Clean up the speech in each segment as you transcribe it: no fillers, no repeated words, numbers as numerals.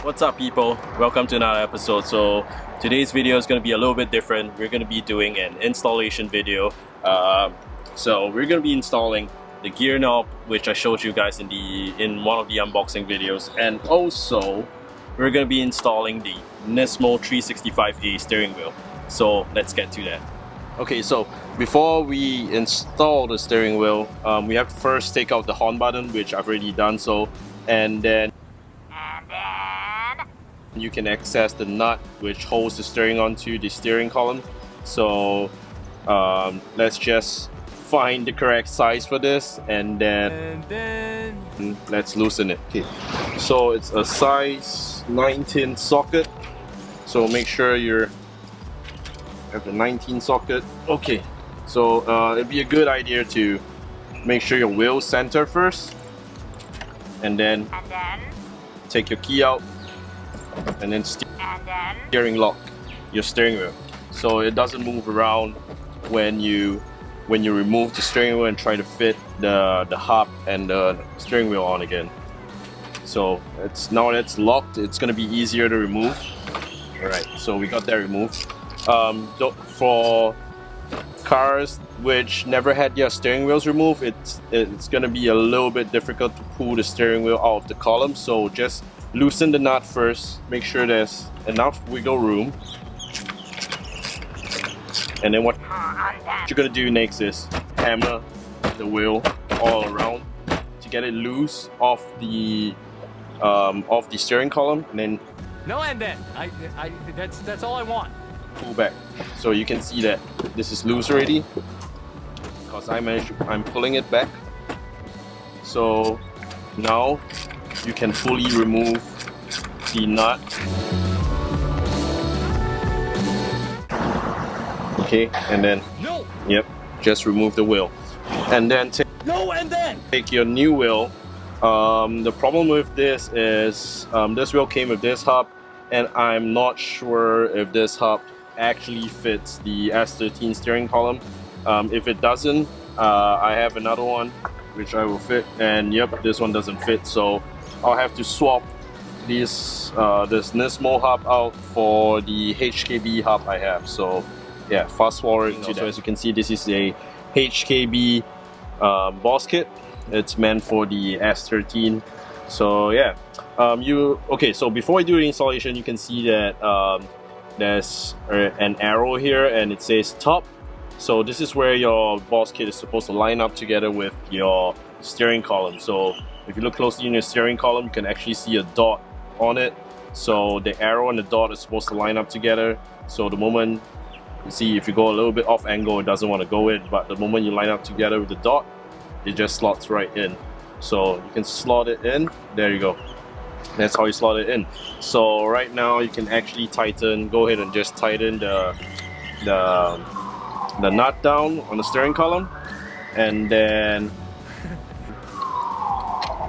What's up people? Welcome to another episode. So today's video is going to be a little bit different. We're going to be doing an installation video. So we're going to be installing the gear knob, which I showed you guys in one of the unboxing videos, and also we're going to be installing the Nismo 365A steering wheel. So let's get to that. Okay, so before we install the steering wheel, we have to first take out the horn button, which I've already done so, and then you can access the nut which holds the steering onto the steering column. So let's just find the correct size for this, and then let's loosen it. Okay, so it's a size 19 socket, so make sure you have the 19 socket. Okay, so it'd be a good idea to make sure your wheel center first, and then take your key out, and then steering lock your steering wheel so it doesn't move around when you remove the steering wheel and try to fit the hub and the steering wheel on again. So now that it's locked, it's going to be easier to remove. Alright, so we got that removed. For cars which never had their steering wheels removed, it's going to be a little bit difficult to pull the steering wheel out of the column, so just loosen the nut first, make sure there's enough wiggle room, and then what you're going to do next is hammer the wheel all around to get it loose off the steering column, and then that's all I want. Pull back. So you can see that this is loose already because I'm pulling it back. So now you can fully remove the nut. Okay, and then yep, just remove the wheel, and then take your new wheel. The problem with this is this wheel came with this hub, and I'm not sure if this hub actually fits the S13 steering column. If it doesn't, I have another one which I will fit, and yep, this one doesn't fit, so I'll have to swap this Nismo hub out for the HKB hub I have. So yeah, fast forward to that. So as you can see, this is a HKB boss kit. It's meant for the S13. So yeah, okay, so before I do the installation, you can see that there's an arrow here and it says top. So this is where your boss kit is supposed to line up together with your steering column. So if you look closely in your steering column, you can actually see a dot on it. So the arrow and the dot is supposed to line up together. So the moment you see, if you go a little bit off angle, it doesn't want to go in, but the moment you line up together with the dot, it just slots right in. So you can slot it in. There you go. That's how you slot it in. So right now you can actually go ahead and just tighten the nut down on the steering column, and then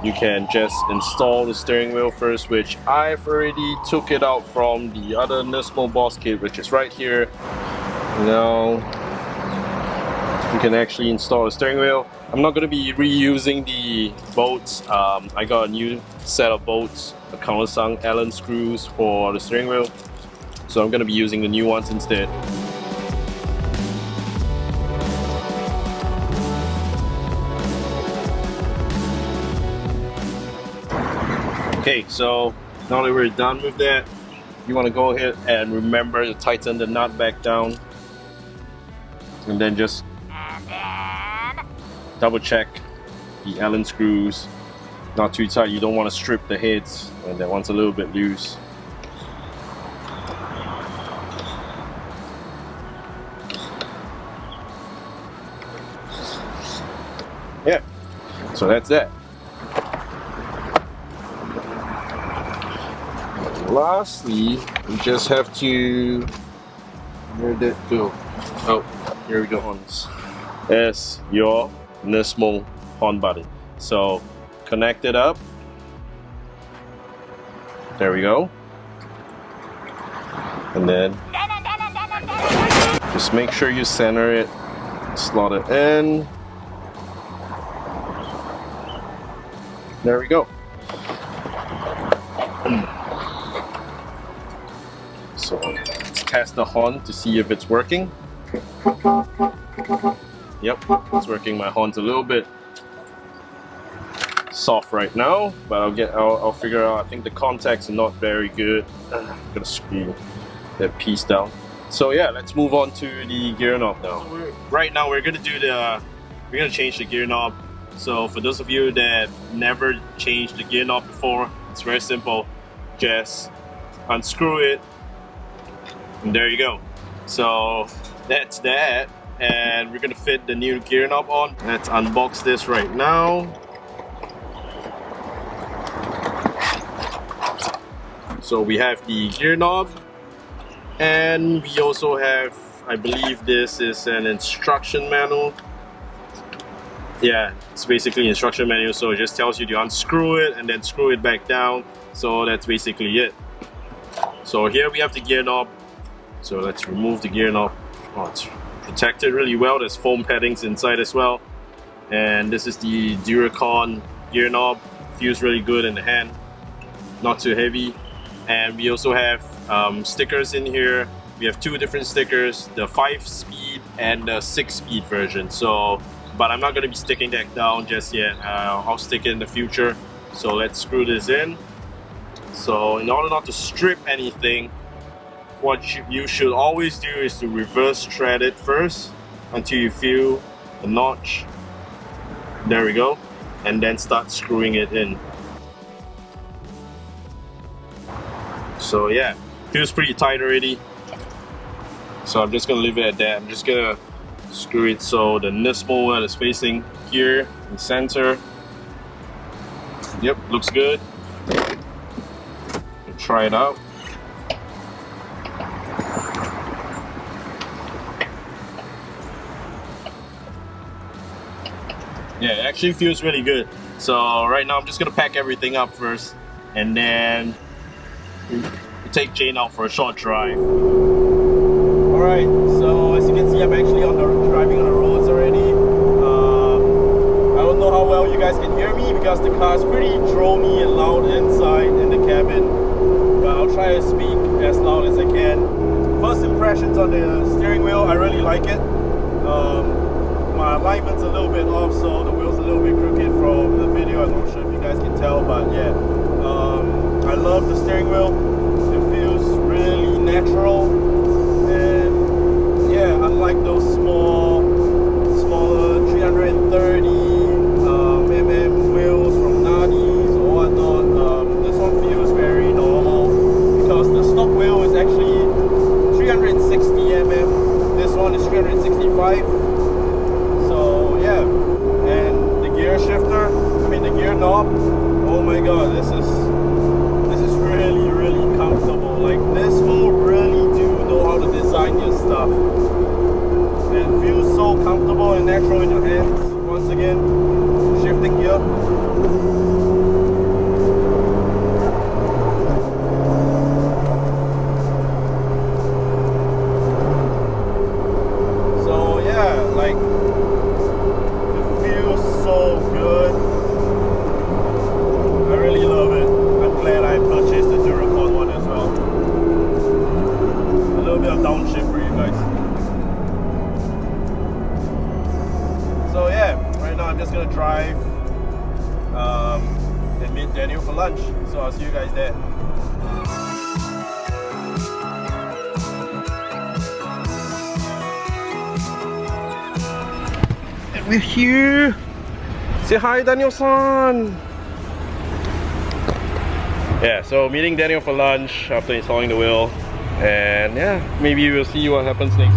you can just install the steering wheel first, which I've already took it out from the other Nismo boss kit, which is right here. Now you can actually install the steering wheel. I'm not going to be reusing the bolts. I got a new set of bolts, a countersunk Allen screws for the steering wheel, so I'm going to be using the new ones instead. Okay, so now that we're done with that, you want to go ahead and remember to tighten the nut back down, and then just double check the Allen screws, not too tight. You don't want to strip the heads, and that one's a little bit loose. Yeah, so that's that. Lastly, we just have to, where did it go? Oh, here we go. There's your Nismo horn button. So connect it up. There we go. And then just make sure you center it, slot it in. There we go. So let's test the horn to see if it's working. Yep, it's working. My horn's a little bit soft right now, but I'll figure out. I think the contacts are not very good. I'm gonna screw that piece down. So yeah, let's move on to the gear knob now. So right now we're gonna change the gear knob. So for those of you that never changed the gear knob before, it's very simple. Just unscrew it, and there you go. So that's that, and we're gonna fit the new gear knob on. Let's unbox this right now. So we have the gear knob, and we also have, I believe this is an instruction manual. Yeah, it's basically an instruction manual, so it just tells you to unscrew it and then screw it back down. So that's basically it. So here we have the gear knob. So let's remove the gear knob. Oh, it's protected really well. There's foam paddings inside as well. And this is the Duracon gear knob. Feels really good in the hand, not too heavy. And we also have stickers in here. We have two different stickers, the 5-speed and the 6-speed version. So, but I'm not going to be sticking that down just yet. I'll stick it in the future. So let's screw this in. So in order not to strip anything, what you should always do is to reverse thread it first until you feel the notch. There we go. And then start screwing it in. So yeah, feels pretty tight already. So I'm just gonna leave it at that. I'm just gonna screw it so the NISMO wheel is facing here in the center. Yep, looks good. We'll try it out. Yeah, it actually feels really good. So right now I'm just gonna pack everything up first, and then we'll take Jane out for a short drive. Alright, so as you can see, I'm actually driving on the roads already. I don't know how well you guys can hear me because the car's pretty drony and loud inside in the cabin, but I'll try to speak as loud as I can. First impressions on the steering wheel, I really like it. My alignment's a little bit off, so the wheel's a little bit crooked from the video. I'm not sure if you guys can tell, but yeah. I love the steering wheel. It feels really natural, and yeah, unlike those smaller 330 mm wheels from Nadi's or whatnot, this one feels very normal because the stock wheel is actually 360 mm. This one is 365. So yeah, and the gear shifter, the gear knob, oh my god, this is really, really comfortable. Like, this will really do know how to design your stuff. It feels so comfortable and natural in your hands. Once again, shifting gear. So yeah, like, it feels so good. I really love it. I'm glad I purchased the Duracon one as well. A little bit of downshift for you guys. So yeah, right now I'm just gonna drive and meet Daniel for lunch. So I'll see you guys there. And we're here. Say hi, Daniel-san. Yeah, so meeting Daniel for lunch after installing the wheel, and yeah, maybe we'll see what happens next.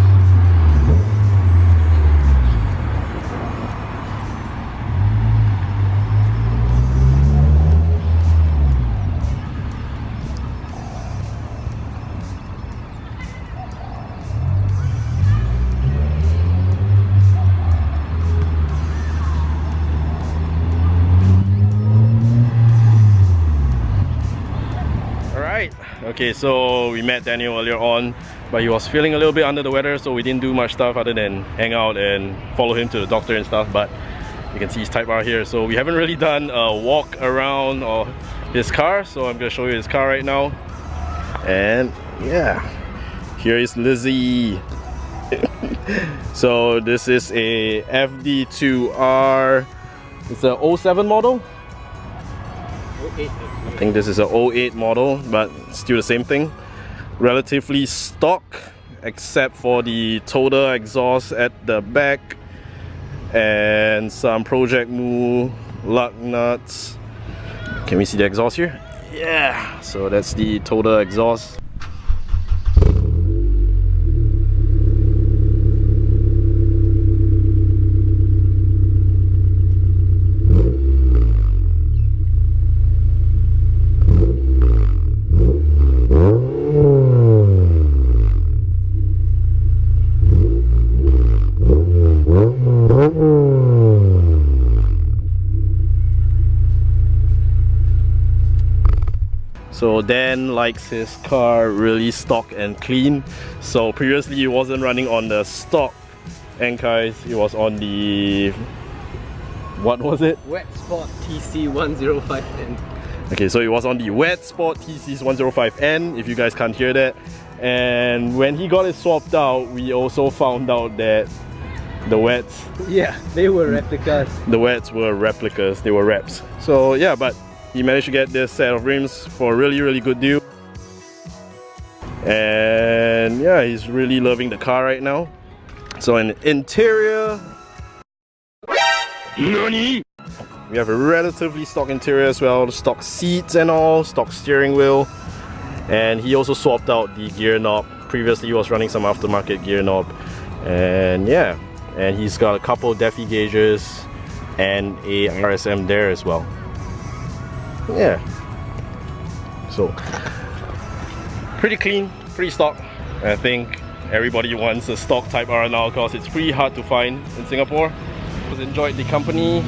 Okay, so we met Daniel earlier on, but he was feeling a little bit under the weather, so we didn't do much stuff other than hang out and follow him to the doctor and stuff. But you can see his Type R here, so we haven't really done a walk around his car, so I'm gonna show you his car right now. And yeah, Here is Lizzie. So this is a FD2R. It's a 07 model. 08. I think this is a 08 model, but still the same thing. Relatively stock, except for the total exhaust at the back and some Project Mu lug nuts. Can we see the exhaust here? Yeah, so that's the total exhaust. So Dan likes his car really stock and clean. So previously it wasn't running on the stock Enkais, it was on the... what was it? Wet Sport TC105N. Okay, so it was on the Wet Sport TC105N, if you guys can't hear that. And when he got it swapped out, we also found out that the Wets... yeah, they were replicas. The Wets were replicas, they were reps. So yeah, but he managed to get this set of rims for a really good deal. And yeah, he's really loving the car right now. So in the interior, NANI? We have a relatively stock interior as well, stock seats and all, stock steering wheel. And he also swapped out the gear knob. Previously he was running some aftermarket gear knob. And yeah, and he's got a couple Defi gauges and a RSM there as well. Yeah, so pretty clean, pretty stock. I think everybody wants a stock type R now because it's pretty hard to find in Singapore. Just enjoyed the company,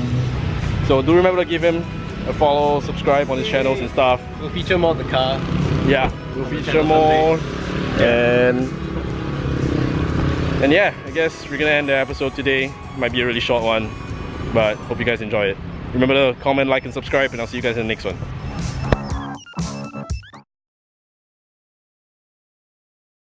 so do remember to give him a follow, subscribe on his channels and stuff. We'll feature more of the car. Yeah, we'll feature more. And yeah, I guess we're gonna end the episode today. Might be a really short one, but hope you guys enjoy it. Remember to comment, like and subscribe, and I'll see you guys in the next one.